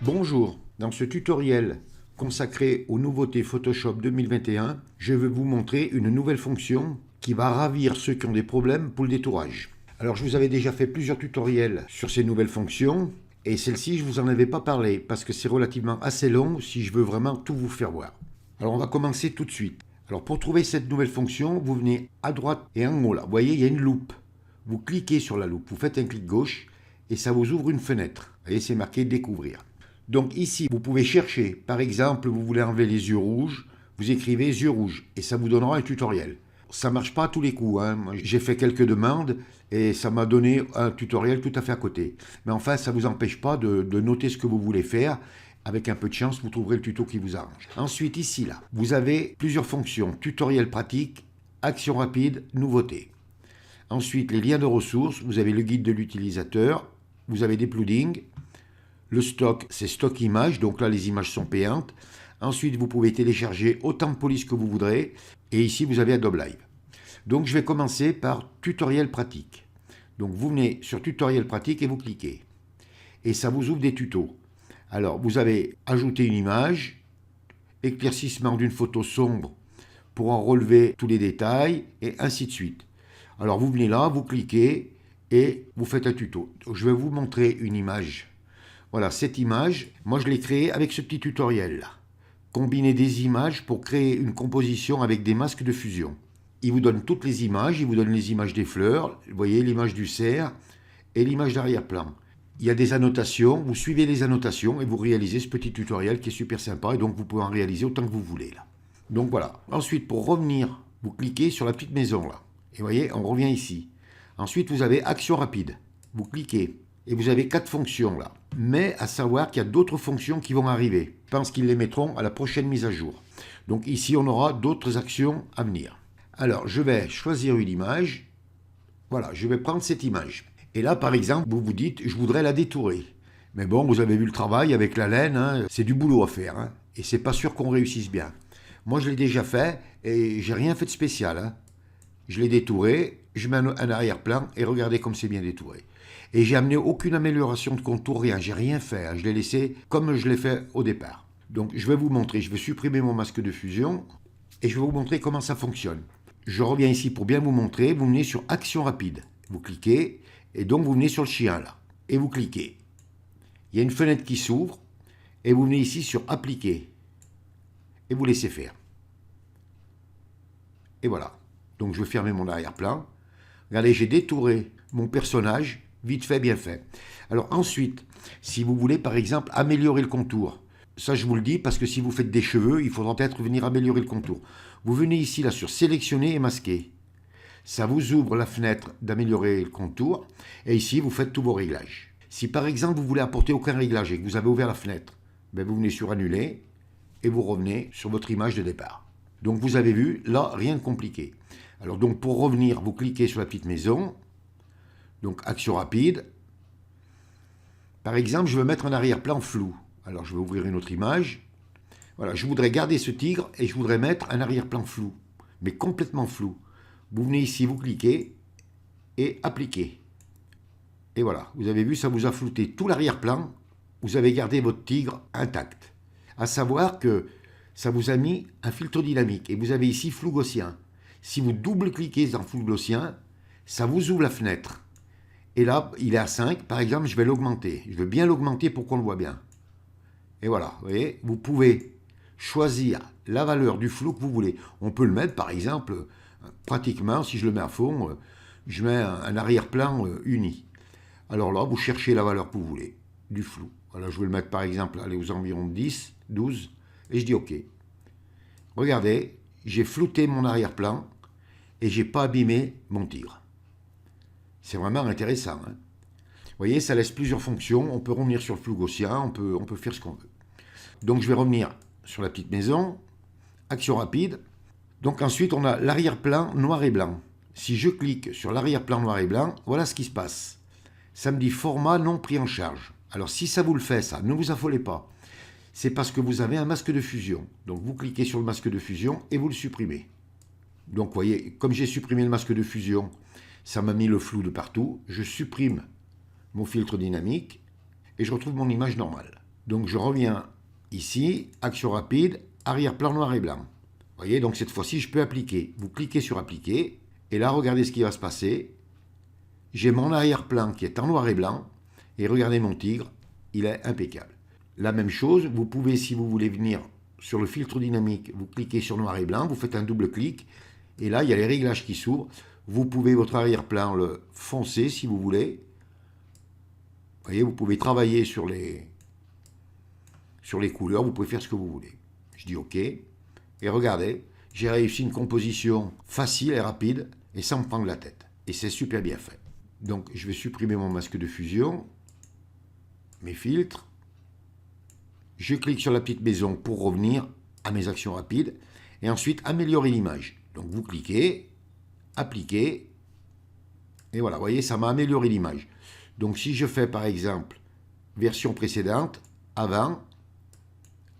Bonjour, dans ce tutoriel consacré aux nouveautés Photoshop 2021, je vais vous montrer une nouvelle fonction qui va ravir ceux qui ont des problèmes pour le détourage. Alors je vous avais déjà fait plusieurs tutoriels sur ces nouvelles fonctions et celle-ci je vous en avais pas parlé parce que c'est relativement assez long si je veux vraiment tout vous faire voir. Alors on va commencer tout de suite. Alors pour trouver cette nouvelle fonction, vous venez à droite et en haut là, vous voyez il y a une loupe. Vous cliquez sur la loupe, vous faites un clic gauche et ça vous ouvre une fenêtre. Vous voyez c'est marqué découvrir. Donc ici, vous pouvez chercher, par exemple, vous voulez enlever les yeux rouges, vous écrivez yeux rouges et ça vous donnera un tutoriel. Ça ne marche pas à tous les coups, hein. J'ai fait quelques demandes et ça m'a donné un tutoriel tout à fait à côté. Mais enfin, ça ne vous empêche pas de noter ce que vous voulez faire. Avec un peu de chance, vous trouverez le tuto qui vous arrange. Ensuite, ici, là, vous avez plusieurs fonctions. Tutoriel pratique, action rapide, nouveauté. Ensuite, les liens de ressources, vous avez le guide de l'utilisateur, vous avez des plugins. Le stock, c'est stock images, donc là les images sont payantes. Ensuite, vous pouvez télécharger autant de polices que vous voudrez. Et ici, vous avez Adobe Live. Donc je vais commencer par tutoriel pratique. Donc vous venez sur tutoriel pratique et vous cliquez. Et ça vous ouvre des tutos. Alors vous avez ajouté une image, éclaircissement d'une photo sombre pour en relever tous les détails, et ainsi de suite. Alors vous venez là, vous cliquez et vous faites un tuto. Donc, je vais vous montrer une image. Voilà, cette image, moi je l'ai créée avec ce petit tutoriel là. Combiner des images pour créer une composition avec des masques de fusion. Il vous donne toutes les images, il vous donne les images des fleurs, vous voyez l'image du cerf et l'image d'arrière-plan. Il y a des annotations, vous suivez les annotations et vous réalisez ce petit tutoriel qui est super sympa et donc vous pouvez en réaliser autant que vous voulez là. Donc voilà, ensuite pour revenir, vous cliquez sur la petite maison là. Et vous voyez, on revient ici. Ensuite vous avez action rapide, vous cliquez. Et vous avez 4 fonctions là. Mais à savoir qu'il y a d'autres fonctions qui vont arriver. Je pense qu'ils les mettront à la prochaine mise à jour. Donc ici, on aura d'autres actions à venir. Alors, je vais choisir une image. Voilà, je vais prendre cette image. Et là, par exemple, vous vous dites, je voudrais la détourer. Mais bon, vous avez vu le travail avec la laine, hein, c'est du boulot à faire. Hein, et c'est pas sûr qu'on réussisse bien. Moi, je l'ai déjà fait et j'ai rien fait de spécial. Hein. Je l'ai détouré, je mets un arrière-plan et regardez comme c'est bien détouré. Et j'ai amené aucune amélioration de contour, rien, j'ai rien fait, hein. Je l'ai laissé comme je l'ai fait au départ. Donc je vais vous montrer, je vais supprimer mon masque de fusion et je vais vous montrer comment ça fonctionne. Je reviens ici pour bien vous montrer, vous venez sur action rapide, vous cliquez et donc vous venez sur le chien là et vous cliquez. Il y a une fenêtre qui s'ouvre et vous venez ici sur appliquer et vous laissez faire. Et voilà, donc je vais fermer mon arrière-plan. Regardez, j'ai détouré mon personnage. Vite fait, bien fait. Alors ensuite, si vous voulez par exemple améliorer le contour, ça je vous le dis parce que si vous faites des cheveux, il faudra peut-être venir améliorer le contour. Vous venez ici là sur sélectionner et masquer. Ça vous ouvre la fenêtre d'améliorer le contour et ici vous faites tous vos réglages. Si par exemple vous voulez apporter aucun réglage et que vous avez ouvert la fenêtre, ben vous venez sur annuler et vous revenez sur votre image de départ. Donc vous avez vu, là rien de compliqué. Alors donc pour revenir, vous cliquez sur la petite maison. Donc, action rapide. Par exemple, je veux mettre un arrière-plan flou. Alors, je vais ouvrir une autre image. Voilà, je voudrais garder ce tigre et je voudrais mettre un arrière-plan flou, mais complètement flou. Vous venez ici, vous cliquez et appliquez. Et voilà, vous avez vu, ça vous a flouté tout l'arrière-plan. Vous avez gardé votre tigre intact. À savoir que ça vous a mis un filtre dynamique et vous avez ici flou gaussien. Si vous double-cliquez dans flou gaussien, ça vous ouvre la fenêtre. Et là, il est à 5. Par exemple, je vais l'augmenter. Je veux bien l'augmenter pour qu'on le voit bien. Et voilà, vous voyez, vous pouvez choisir la valeur du flou que vous voulez. On peut le mettre, par exemple, pratiquement, si je le mets à fond, je mets un arrière-plan uni. Alors là, vous cherchez la valeur que vous voulez, du flou. Voilà, je vais le mettre, par exemple, aller aux environs de 10, 12, et je dis OK. Regardez, j'ai flouté mon arrière-plan et j'ai pas abîmé mon tigre. C'est vraiment intéressant. Hein. Vous voyez, ça laisse plusieurs fonctions. On peut revenir sur le flou gaussien, on peut faire ce qu'on veut. Donc je vais revenir sur la petite maison. Action rapide. Donc ensuite, on a l'arrière-plan noir et blanc. Si je clique sur l'arrière-plan noir et blanc, voilà ce qui se passe. Ça me dit format non pris en charge. Alors si ça vous le fait, ça, ne vous affolez pas. C'est parce que vous avez un masque de fusion. Donc vous cliquez sur le masque de fusion et vous le supprimez. Donc vous voyez, comme j'ai supprimé le masque de fusion, ça m'a mis le flou de partout. Je supprime mon filtre dynamique et je retrouve mon image normale. Donc je reviens ici, action rapide, arrière-plan noir et blanc. Vous voyez, donc cette fois-ci, je peux appliquer. Vous cliquez sur appliquer, et là, regardez ce qui va se passer. J'ai mon arrière-plan qui est en noir et blanc, et regardez mon tigre, il est impeccable. La même chose, vous pouvez, si vous voulez venir sur le filtre dynamique, vous cliquez sur noir et blanc, vous faites un double clic, et là, il y a les réglages qui s'ouvrent. Vous pouvez votre arrière-plan le foncer si vous voulez. Vous voyez, vous pouvez travailler sur les couleurs, vous pouvez faire ce que vous voulez. Je dis OK, et regardez, j'ai réussi une composition facile et rapide, et sans me prendre la tête. Et c'est super bien fait. Donc, je vais supprimer mon masque de fusion, mes filtres. Je clique sur la petite maison pour revenir à mes actions rapides, et ensuite améliorer l'image. Donc, vous cliquez, appliquer, et voilà, vous voyez, ça m'a amélioré l'image. Donc, si je fais, par exemple, version précédente, avant,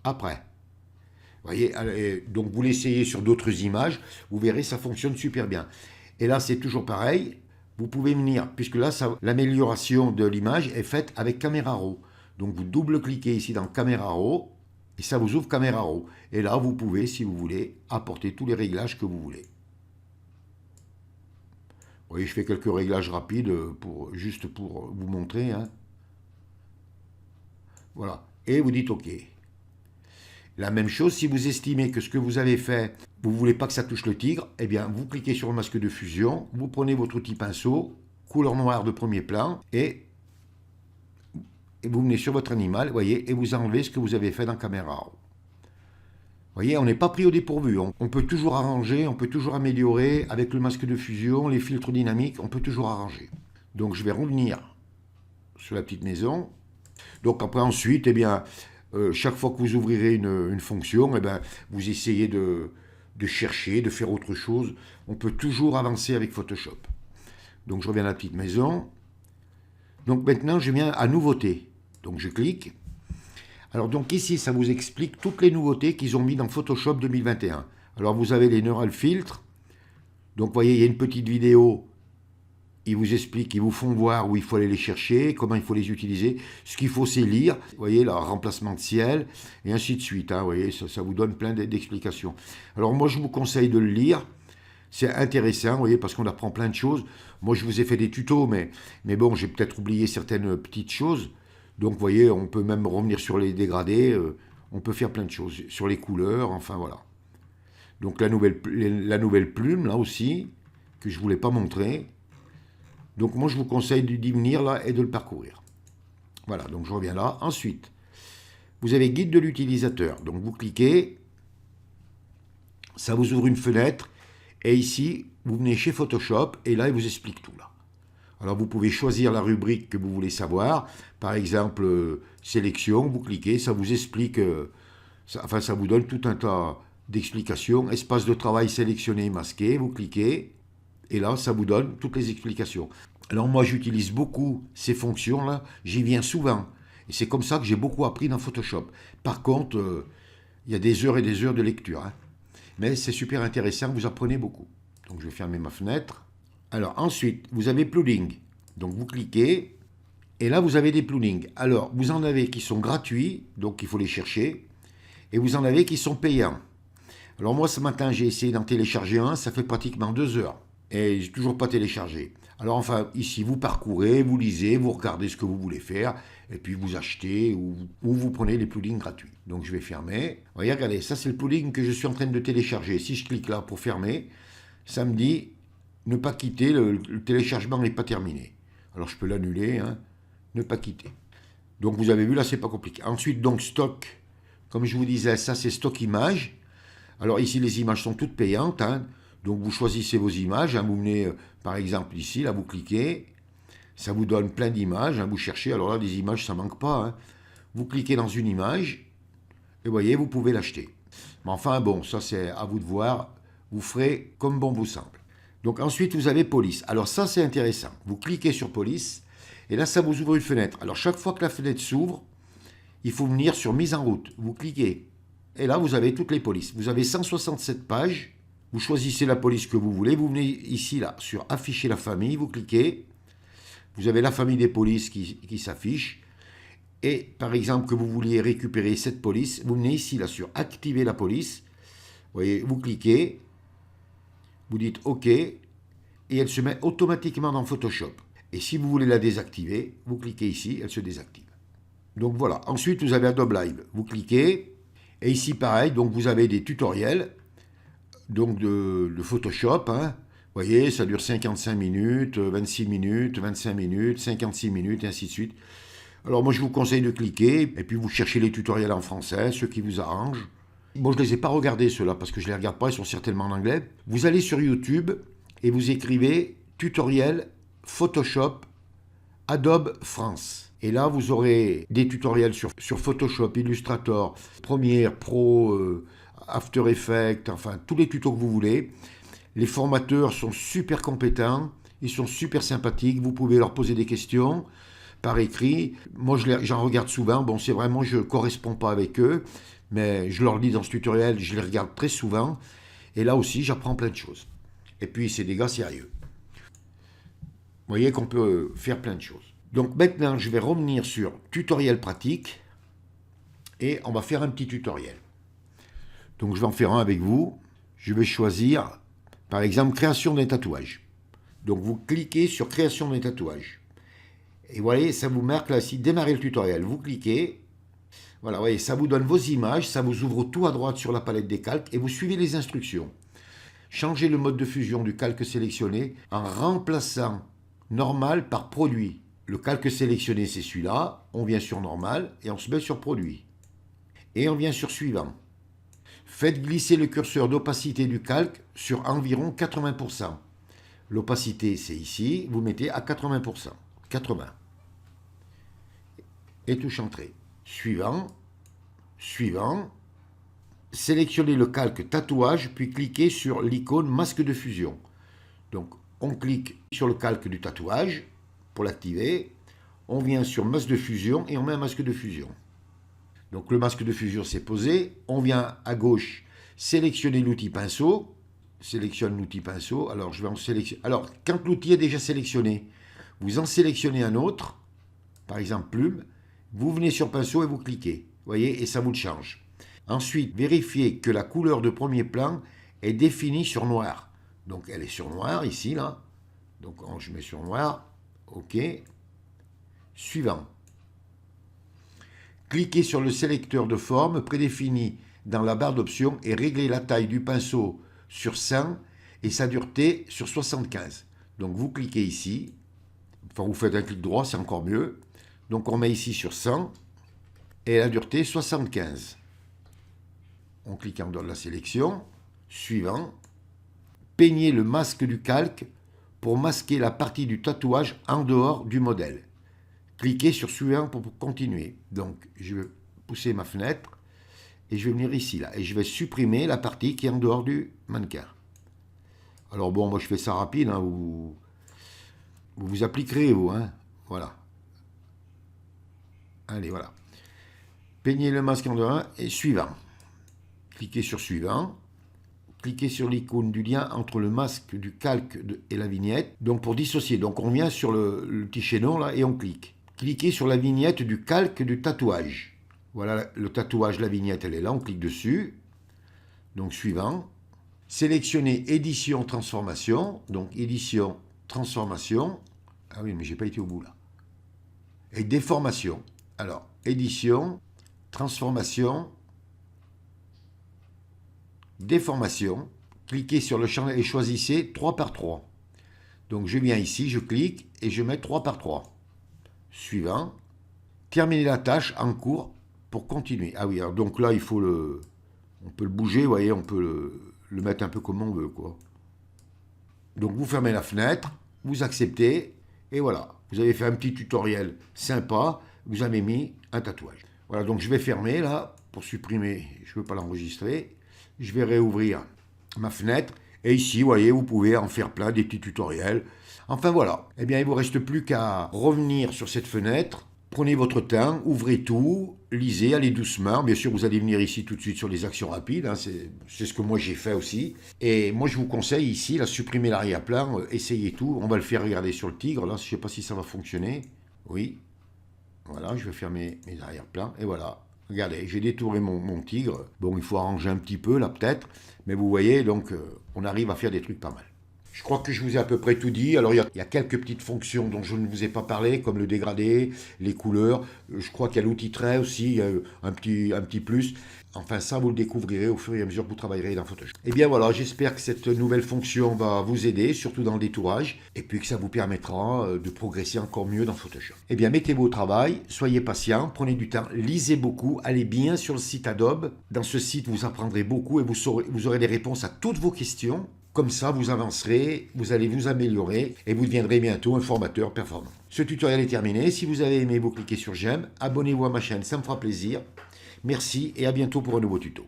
après. Vous voyez, donc vous l'essayez sur d'autres images, vous verrez, ça fonctionne super bien. Et là, c'est toujours pareil, vous pouvez venir, puisque là, l'amélioration de l'image est faite avec Camera Raw. Donc vous double-cliquez ici dans Camera Raw, et ça vous ouvre Camera Raw. Et là, vous pouvez, si vous voulez, apporter tous les réglages que vous voulez. Vous voyez, je fais quelques réglages rapides, juste pour vous montrer. Hein. Voilà, et vous dites OK. La même chose, si vous estimez que ce que vous avez fait, vous ne voulez pas que ça touche le tigre, eh bien, vous cliquez sur le masque de fusion, vous prenez votre outil pinceau, couleur noire de premier plan, et vous venez sur votre animal, voyez, et vous enlevez ce que vous avez fait dans Camera Raw. Vous voyez, on n'est pas pris au dépourvu. On peut toujours arranger, on peut toujours améliorer avec le masque de fusion, les filtres dynamiques, on peut toujours arranger. Donc, je vais revenir sur la petite maison. Donc, après, ensuite, eh bien, chaque fois que vous ouvrirez une fonction, eh bien, vous essayez de chercher, de faire autre chose. On peut toujours avancer avec Photoshop. Donc, je reviens à la petite maison. Donc, maintenant, je viens à Nouveautés. Donc, je clique. Alors, donc ici, ça vous explique toutes les nouveautés qu'ils ont mis dans Photoshop 2021. Alors, vous avez les Neural Filtres. Donc, vous voyez, il y a une petite vidéo. Ils vous expliquent, ils vous font voir où il faut aller les chercher, comment il faut les utiliser. Ce qu'il faut, c'est lire. Vous voyez, le remplacement de ciel, et ainsi de suite. Hein, vous voyez, ça vous donne plein d'explications. Alors, moi, je vous conseille de le lire. C'est intéressant, vous voyez, parce qu'on apprend plein de choses. Moi, je vous ai fait des tutos, mais bon, j'ai peut-être oublié certaines petites choses. Donc, vous voyez, on peut même revenir sur les dégradés. On peut faire plein de choses. Sur les couleurs, enfin, voilà. Donc, la nouvelle plume, là aussi, que je ne voulais pas montrer. Donc, moi, je vous conseille d'y venir, là, et de le parcourir. Voilà, donc je reviens là. Ensuite, vous avez guide de l'utilisateur. Donc, vous cliquez. Ça vous ouvre une fenêtre. Et ici, vous venez chez Photoshop, et là, il vous explique tout, là. Alors, vous pouvez choisir la rubrique que vous voulez savoir. Par exemple, sélection, vous cliquez, ça vous explique, ça vous donne tout un tas d'explications. Espace de travail sélectionné, masqué, vous cliquez, et là, ça vous donne toutes les explications. Alors, moi, j'utilise beaucoup ces fonctions-là, j'y viens souvent. Et c'est comme ça que j'ai beaucoup appris dans Photoshop. Par contre, il y a des heures et des heures de lecture. Hein. Mais c'est super intéressant, vous apprenez beaucoup. Donc, je vais fermer ma fenêtre. Alors, ensuite, vous avez plugins. Donc, vous cliquez, et là, vous avez des plugins. Alors, vous en avez qui sont gratuits, donc il faut les chercher, et vous en avez qui sont payants. Alors, moi, ce matin, j'ai essayé d'en télécharger un, ça fait pratiquement 2 heures, et j'ai toujours pas téléchargé. Alors, enfin, ici, vous parcourez, vous lisez, vous regardez ce que vous voulez faire, et puis vous achetez, ou vous prenez les plugins gratuits. Donc, je vais fermer. Vous voyez, regardez, ça, c'est le plugin que je suis en train de télécharger. Si je clique là pour fermer, ça me dit ne pas quitter, le téléchargement n'est pas terminé. Alors je peux l'annuler, hein, ne pas quitter. Donc vous avez vu, là c'est pas compliqué. Ensuite, donc stock, comme je vous disais, ça c'est stock images. Alors ici les images sont toutes payantes, hein, donc vous choisissez vos images, hein, vous venez par exemple ici, là vous cliquez, ça vous donne plein d'images, hein, vous cherchez, alors là des images ça manque pas. Hein. Vous cliquez dans une image, et vous voyez, vous pouvez l'acheter. Mais enfin bon, ça c'est à vous de voir, vous ferez comme bon vous semble. Donc ensuite, vous avez police. Alors ça, c'est intéressant. Vous cliquez sur police, et là, ça vous ouvre une fenêtre. Alors chaque fois que la fenêtre s'ouvre, il faut venir sur mise en route. Vous cliquez, et là, vous avez toutes les polices. Vous avez 167 pages. Vous choisissez la police que vous voulez. Vous venez ici, là, sur afficher la famille. Vous cliquez. Vous avez la famille des polices qui s'affiche. et par exemple que vous vouliez récupérer cette police, vous venez ici là sur activer la police. Vous voyez, vous cliquez, vous dites OK et elle se met automatiquement dans Photoshop. Et si vous voulez la désactiver, vous cliquez ici, elle se désactive. Donc voilà. Ensuite, vous avez Adobe Live. Vous cliquez et ici pareil, donc vous avez des tutoriels donc de Photoshop. Hein. Vous voyez, ça dure 55 minutes, 26 minutes, 25 minutes, 56 minutes et ainsi de suite. Alors moi je vous conseille de cliquer et puis vous cherchez les tutoriels en français, ceux qui vous arrangent. Moi je ne les ai pas regardés ceux-là parce que je ne les regarde pas, ils sont certainement en anglais. Vous allez sur YouTube et vous écrivez tutoriel Photoshop Adobe France. Et là vous aurez des tutoriels sur Photoshop, Illustrator, Premiere, Pro, After Effects, enfin tous les tutos que vous voulez. Les formateurs sont super compétents, ils sont super sympathiques, vous pouvez leur poser des questions par écrit. Moi, j'en regarde souvent. Bon, c'est vraiment, je ne corresponds pas avec eux, mais je leur dis dans ce tutoriel, je les regarde très souvent. Et là aussi, j'apprends plein de choses. Et puis, c'est des gars sérieux. Vous voyez qu'on peut faire plein de choses. Donc maintenant, je vais revenir sur tutoriel pratique et on va faire un petit tutoriel. Donc, je vais en faire un avec vous. Je vais choisir, par exemple, création d'un tatouage. Donc, vous cliquez sur création d'un tatouage. Et vous voyez, ça vous marque là, ici, démarrer le tutoriel. Vous cliquez, voilà, vous voyez, ça vous donne vos images, ça vous ouvre tout à droite sur la palette des calques et vous suivez les instructions. Changez le mode de fusion du calque sélectionné en remplaçant normal par produit. Le calque sélectionné, c'est celui-là, on vient sur normal et on se met sur produit. Et on vient sur suivant. Faites glisser le curseur d'opacité du calque sur environ 80%. L'opacité, c'est ici, vous mettez à 80%. 80. Et touche entrée. Suivant. Suivant. Sélectionnez le calque tatouage, puis cliquez sur l'icône masque de fusion. Donc, on clique sur le calque du tatouage pour l'activer. On vient sur masque de fusion et on met un masque de fusion. Donc, le masque de fusion s'est posé. On vient à gauche sélectionner l'outil pinceau. Sélectionne l'outil pinceau. Alors, je vais en sélectionner. Alors, quand l'outil est déjà sélectionné, vous en sélectionnez un autre, par exemple plume, vous venez sur pinceau et vous cliquez, vous voyez, et ça vous le change. Ensuite, vérifiez que la couleur de premier plan est définie sur noir. Donc elle est sur noir ici, là. Donc je mets sur noir, OK. Suivant. Cliquez sur le sélecteur de forme prédéfini dans la barre d'options et réglez la taille du pinceau sur 100 et sa dureté sur 75. Donc vous cliquez ici. Enfin, vous faites un clic droit, c'est encore mieux. Donc, on met ici sur 100 et la dureté 75. On clique en dehors de la sélection. Suivant. Peignez le masque du calque pour masquer la partie du tatouage en dehors du modèle. Cliquez sur suivant pour continuer. Donc, je vais pousser ma fenêtre et je vais venir ici, là. Et je vais supprimer la partie qui est en dehors du mannequin. Alors, bon, moi, je fais ça rapide, hein, vous appliquerez, vous, hein. Voilà. Allez, voilà. Peignez le masque en dehors et suivant. Cliquez sur suivant. Cliquez sur l'icône du lien entre le masque du calque et la vignette. Donc, pour dissocier. Donc, on vient sur le petit chaînon, là, et on clique. Cliquez sur la vignette du calque du tatouage. Voilà, le tatouage, la vignette, elle est là. On clique dessus. Donc, suivant. Sélectionnez édition, transformation. Donc, édition, transformation. Ah oui, mais j'ai pas été au bout là. Et déformation. Alors, édition, transformation, déformation. Cliquez sur le champ et choisissez 3 par 3. Donc, je viens ici, je clique et je mets 3 par 3. Suivant. Terminez la tâche en cours pour continuer. Ah oui, alors donc là, il faut on peut le bouger, vous voyez, on peut le mettre un peu comme on veut, quoi. Donc, vous fermez la fenêtre, vous acceptez. Et voilà, vous avez fait un petit tutoriel sympa, vous avez mis un tatouage. Voilà, donc je vais fermer là, pour supprimer, je ne veux pas l'enregistrer. Je vais réouvrir ma fenêtre. Et ici, vous voyez, vous pouvez en faire plein, des petits tutoriels. Enfin voilà, eh bien il ne vous reste plus qu'à revenir sur cette fenêtre. Prenez votre temps, ouvrez tout, lisez, allez doucement. Bien sûr, vous allez venir ici tout de suite sur les actions rapides. Hein, c'est ce que moi j'ai fait aussi. Et moi, je vous conseille ici, là, supprimer l'arrière-plan, essayez tout. On va le faire regarder sur le tigre. Là, je ne sais pas si ça va fonctionner. Oui. Voilà, je vais faire mes arrière-plans. Et voilà, regardez, j'ai détouré mon tigre. Bon, il faut arranger un petit peu là peut-être. Mais vous voyez, donc on arrive à faire des trucs pas mal. Je crois que je vous ai à peu près tout dit. Alors, il y a quelques petites fonctions dont je ne vous ai pas parlé, comme le dégradé, les couleurs. Je crois qu'il y a l'outil trait aussi, il y a un petit plus. Enfin, ça, vous le découvrirez au fur et à mesure que vous travaillerez dans Photoshop. Eh bien voilà, j'espère que cette nouvelle fonction va vous aider, surtout dans le détourage, et puis que ça vous permettra de progresser encore mieux dans Photoshop. Eh bien, mettez-vous au travail, soyez patient, prenez du temps, lisez beaucoup, allez bien sur le site Adobe. Dans ce site, vous apprendrez beaucoup et vous aurez des réponses à toutes vos questions. Comme ça, vous avancerez, vous allez vous améliorer et vous deviendrez bientôt un formateur performant. Ce tutoriel est terminé. Si vous avez aimé, vous cliquez sur j'aime. Abonnez-vous à ma chaîne, ça me fera plaisir. Merci et à bientôt pour un nouveau tuto.